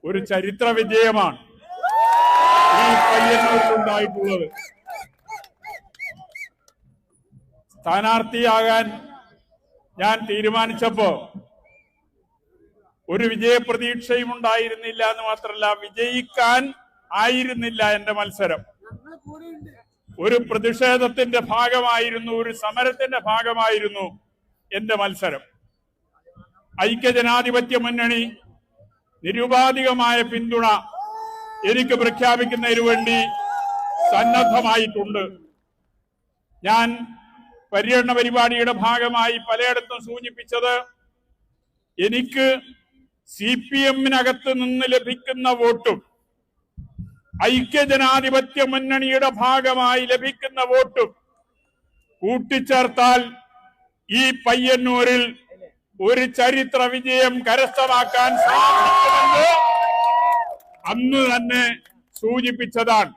ഒരു ചരിത്ര വിജയമാണ് ഈ പയ്യന്നൂരിലുണ്ടായിട്ടുള്ളത്. സ്ഥാനാർത്ഥിയാകാൻ ഞാൻ തീരുമാനിച്ചപ്പോ ഒരു വിജയപ്രതീക്ഷയും ഉണ്ടായിരുന്നില്ല എന്ന് മാത്രമല്ല, വിജയിക്കാൻ ആയിരുന്നില്ല എന്റെ മത്സരം. ഒരു പ്രതിഷേധത്തിന്റെ ഭാഗമായിരുന്നു, ഒരു സമരത്തിന്റെ ഭാഗമായിരുന്നു എന്റെ മത്സരം. ഐക്യജനാധിപത്യ മുന്നണി നിരുപാധികമായ പിന്തുണ എനിക്ക് പ്രഖ്യാപിക്കുന്നതിന് വേണ്ടി സന്നദ്ധമായിട്ടുണ്ട്. ഞാൻ പര്യടന പരിപാടിയുടെ ഭാഗമായി പലയിടത്തും സൂചിപ്പിച്ചത്, എനിക്ക് CPM-നകത്ത് നിന്ന് ലഭിക്കുന്ന വോട്ടും ഐക്യജനാധിപത്യ മുന്നണിയുടെ ഭാഗമായി ലഭിക്കുന്ന വോട്ടും കൂട്ടിച്ചേർത്താൽ ഈ പയ്യന്നൂരിൽ ഒരു ചരിത്ര വിജയം കരസ്ഥമാക്കാൻ സാധിക്കുമെന്ന് അന്ന് തന്നെ സൂചിപ്പിച്ചതാണ്.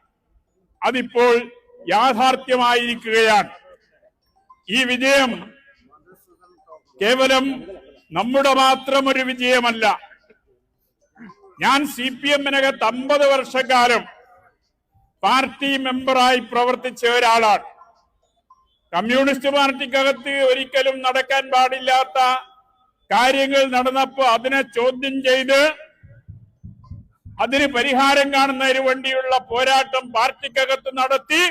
അതിപ്പോൾ യാഥാർത്ഥ്യമായിരിക്കുകയാണ്. ഈ വിജയം കേവലം നമ്മുടെ മാത്രം ഒരു വിജയമല്ല. ഞാൻ CPM-നകത്ത് 50 വർഷക്കാലം പാർട്ടി മെമ്പറായി പ്രവർത്തിച്ച ഒരാളാണ്. കമ്മ്യൂണിസ്റ്റ് പാർട്ടിക്കകത്ത് ഒരിക്കലും നടക്കാൻ പാടില്ലാത്ത കാര്യങ്ങൾ നടന്നപ്പോൾ അതിനെ ചോദ്യം ചെയ്ത് അതിന് പരിഹാരം കാണുന്നതിന് വേണ്ടിയുള്ള പോരാട്ടം പാർട്ടിക്കകത്ത് നടത്തി.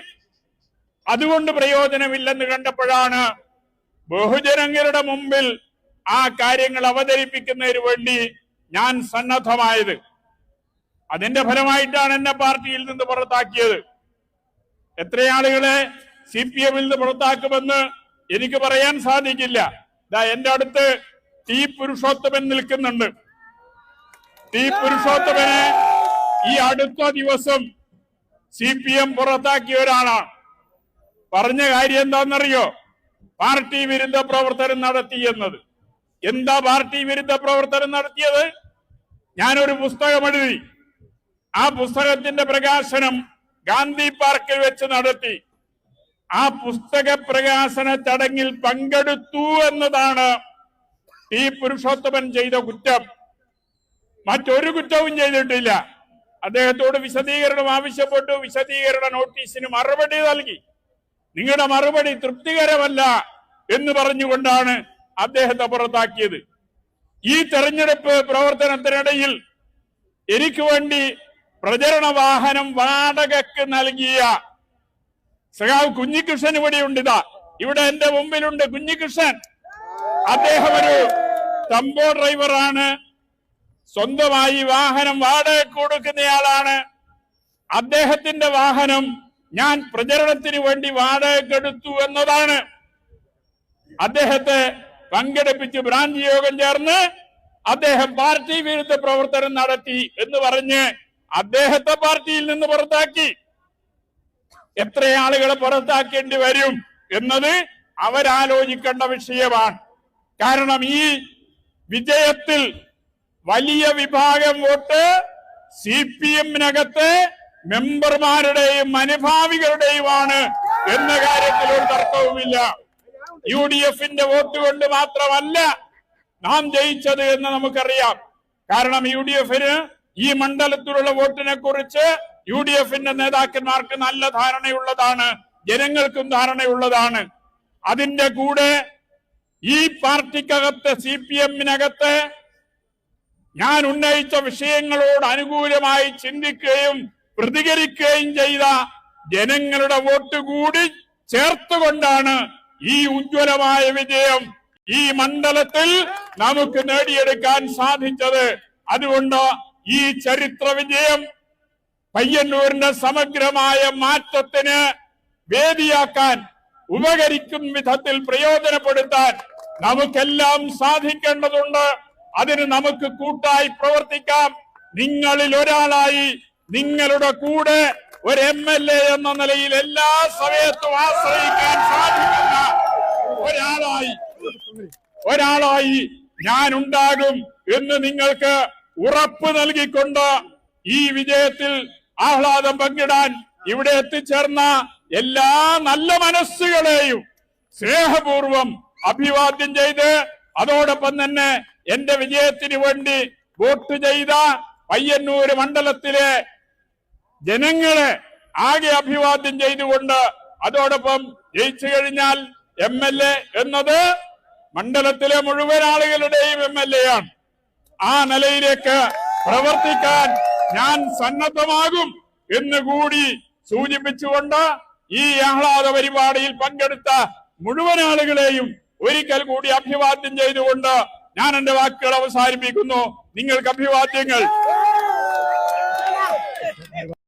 അതുകൊണ്ട് പ്രയോജനമില്ലെന്ന് കണ്ടപ്പോഴാണ് ബഹുജനങ്ങളുടെ മുമ്പിൽ ആ കാര്യങ്ങൾ അവതരിപ്പിക്കുന്നതിന് വേണ്ടി ഞാൻ സന്നദ്ധമായത്. അതിന്റെ ഫലമായിട്ടാണ് എന്നെ പാർട്ടിയിൽ നിന്ന് പുറത്താക്കിയത്. എത്രയാളുകളെ CPM-ൽ നിന്ന് പുറത്താക്കുമെന്ന് എനിക്ക് പറയാൻ സാധിക്കില്ല. എന്റെ അടുത്ത് T. പുരുഷോത്തമൻ നിൽക്കുന്നുണ്ട്. T. പുരുഷോത്തമനെ ഈ അടുത്ത ദിവസം CPM പുറത്താക്കിയ ഒരാളാണ്. പറഞ്ഞ കാര്യം എന്താണെന്നറിയോ? പാർട്ടി വിരുദ്ധ പ്രവർത്തനം നടത്തി എന്നത്. എന്താ പാർട്ടി വിരുദ്ധ പ്രവർത്തനം നടത്തിയത്? ഞാനൊരു പുസ്തകം എഴുതി. ആ പുസ്തകത്തിന്റെ പ്രകാശനം ഗാന്ധി പാർക്കിൽ വെച്ച് നടത്തി. ആ പുസ്തക പ്രകാശന ചടങ്ങിൽ പങ്കെടുത്തു എന്നതാണ് T. പുരുഷോത്തമൻ ചെയ്ത കുറ്റം. മറ്റൊരു കുറ്റവും ചെയ്തിട്ടില്ല. അദ്ദേഹത്തോട് വിശദീകരണം ആവശ്യപ്പെട്ടു. വിശദീകരണ നോട്ടീസിന് മറുപടി നൽകി. നിങ്ങളുടെ മറുപടി തൃപ്തികരമല്ല എന്ന് പറഞ്ഞുകൊണ്ടാണ് അദ്ദേഹത്തെ പുറത്താക്കിയത്. ഈ തെരഞ്ഞെടുപ്പ് പ്രവർത്തനത്തിനിടയിൽ എനിക്ക് വേണ്ടി പ്രചരണ വാഹനം വാടകയ്ക്ക് നൽകിയ സഖാവ് കുഞ്ഞികൃഷ്ണൻ ഇവിടെയുണ്ട്. ഇവിടെ എന്റെ മുമ്പിലുണ്ട് കുഞ്ഞികൃഷ്ണൻ. അദ്ദേഹം ഒരു ടെമ്പോ ഡ്രൈവറാണ്. സ്വന്തമായി വാഹനം വാടകയ്ക്ക് കൊടുക്കുന്നയാളാണ്. അദ്ദേഹത്തിന്റെ വാഹനം ഞാൻ പ്രചരണത്തിന് വേണ്ടി വാടകയ്ക്കെടുത്തു എന്നതാണ്. അദ്ദേഹത്തെ പങ്കെടുപ്പിച്ച് ബ്രാഞ്ച് യോഗം ചേർന്ന് അദ്ദേഹം പാർട്ടി വിരുദ്ധ പ്രവർത്തനം നടത്തി എന്ന് പറഞ്ഞ് അദ്ദേഹത്തെ പാർട്ടിയിൽ നിന്ന് പുറത്താക്കി. എത്ര ആളുകളെ പുറത്താക്കേണ്ടി വരും എന്നത് അവരാലോചിക്കേണ്ട വിഷയമാണ്. കാരണം ഈ വിജയത്തിൽ വലിയ വിഭാഗം വോട്ട് CPM-നകത്ത് മെമ്പർമാരുടെയും അനുഭാവികളുടെയുമാണ് എന്ന കാര്യത്തിൽ ഒരു തർക്കവുമില്ല. UDF-ന്റെ വോട്ട് കൊണ്ട് മാത്രമല്ല നാം ജയിച്ചത് എന്ന് നമുക്കറിയാം. കാരണം UDF-ന് ഈ മണ്ഡലത്തിലുള്ള വോട്ടിനെ കുറിച്ച് UDF-ന്റെ നേതാക്കന്മാർക്ക് നല്ല ധാരണയുള്ളതാണ്, ജനങ്ങൾക്കും ധാരണയുള്ളതാണ്. അതിന്റെ കൂടെ ഈ പാർട്ടിക്കകത്ത് CPM-നകത്ത് ഞാൻ ഉന്നയിച്ച വിഷയങ്ങളോട് അനുകൂലമായി ചിന്തിക്കുകയും പ്രതികരിക്കുകയും ചെയ്ത ജനങ്ങളുടെ വോട്ട് കൂടി ചേർത്തുകൊണ്ടാണ് ഈ ഉജ്ജ്വലമായ വിജയം ഈ മണ്ഡലത്തിൽ നമുക്ക് നേടിയെടുക്കാൻ സാധിച്ചത്. അതുകൊണ്ട് ഈ ചരിത്ര വിജയം പയ്യന്നൂരിന്റെ സമഗ്രമായ മാറ്റത്തിന് വേദിയാക്കാൻ ഉപകരിക്കും വിധത്തിൽ പ്രയോജനപ്പെടുത്താൻ നമുക്കെല്ലാം സാധിക്കേണ്ടതുണ്ട്. അതിന് നമുക്ക് കൂട്ടായി പ്രവർത്തിക്കാം. നിങ്ങളിൽ ഒരാളായി നിങ്ങളുടെ കൂടെ ഒരു MLA എന്ന നിലയിൽ എല്ലാ സമയത്തും ആശ്രയിക്കാൻ സാധിക്കുന്ന ഒരാളായി ഞാൻ ഉണ്ടാകും എന്ന് നിങ്ങൾക്ക് ഉറപ്പ് നൽകിക്കൊണ്ട് ഈ വിജയത്തിൽ ആഹ്ലാദം പങ്കിടാൻ ഇവിടെ എത്തിച്ചേർന്ന എല്ലാ നല്ല മനസ്സുകളെയും സ്നേഹപൂർവം അഭിവാദ്യം ചെയ്ത് അതോടൊപ്പം തന്നെ എന്റെ വിജയത്തിന് വേണ്ടി വോട്ട് ചെയ്ത പയ്യന്നൂര് മണ്ഡലത്തിലെ ജനങ്ങളെ ആകെ അഭിവാദ്യം ചെയ്തുകൊണ്ട് അതോടൊപ്പം ജയിച്ചു കഴിഞ്ഞാൽ MLA എന്നത് മണ്ഡലത്തിലെ മുഴുവൻ ആളുകളുടെയും MLA ആണ്. ആ നിലയിലേക്ക് പ്രവർത്തിക്കാൻ ഞാൻ സന്നദ്ധമാകും എന്നുകൂടി സൂചിപ്പിച്ചുകൊണ്ട് ഈ ആഹ്ലാദ പരിപാടിയിൽ പങ്കെടുത്ത മുഴുവൻ ആളുകളെയും ഒരിക്കൽ കൂടി അഭിവാദ്യം ചെയ്തുകൊണ്ട് ഞാൻ എന്റെ വാക്കുകൾ അവസാനിപ്പിക്കുന്നു. നിങ്ങൾക്ക് അഭിവാദ്യങ്ങൾ.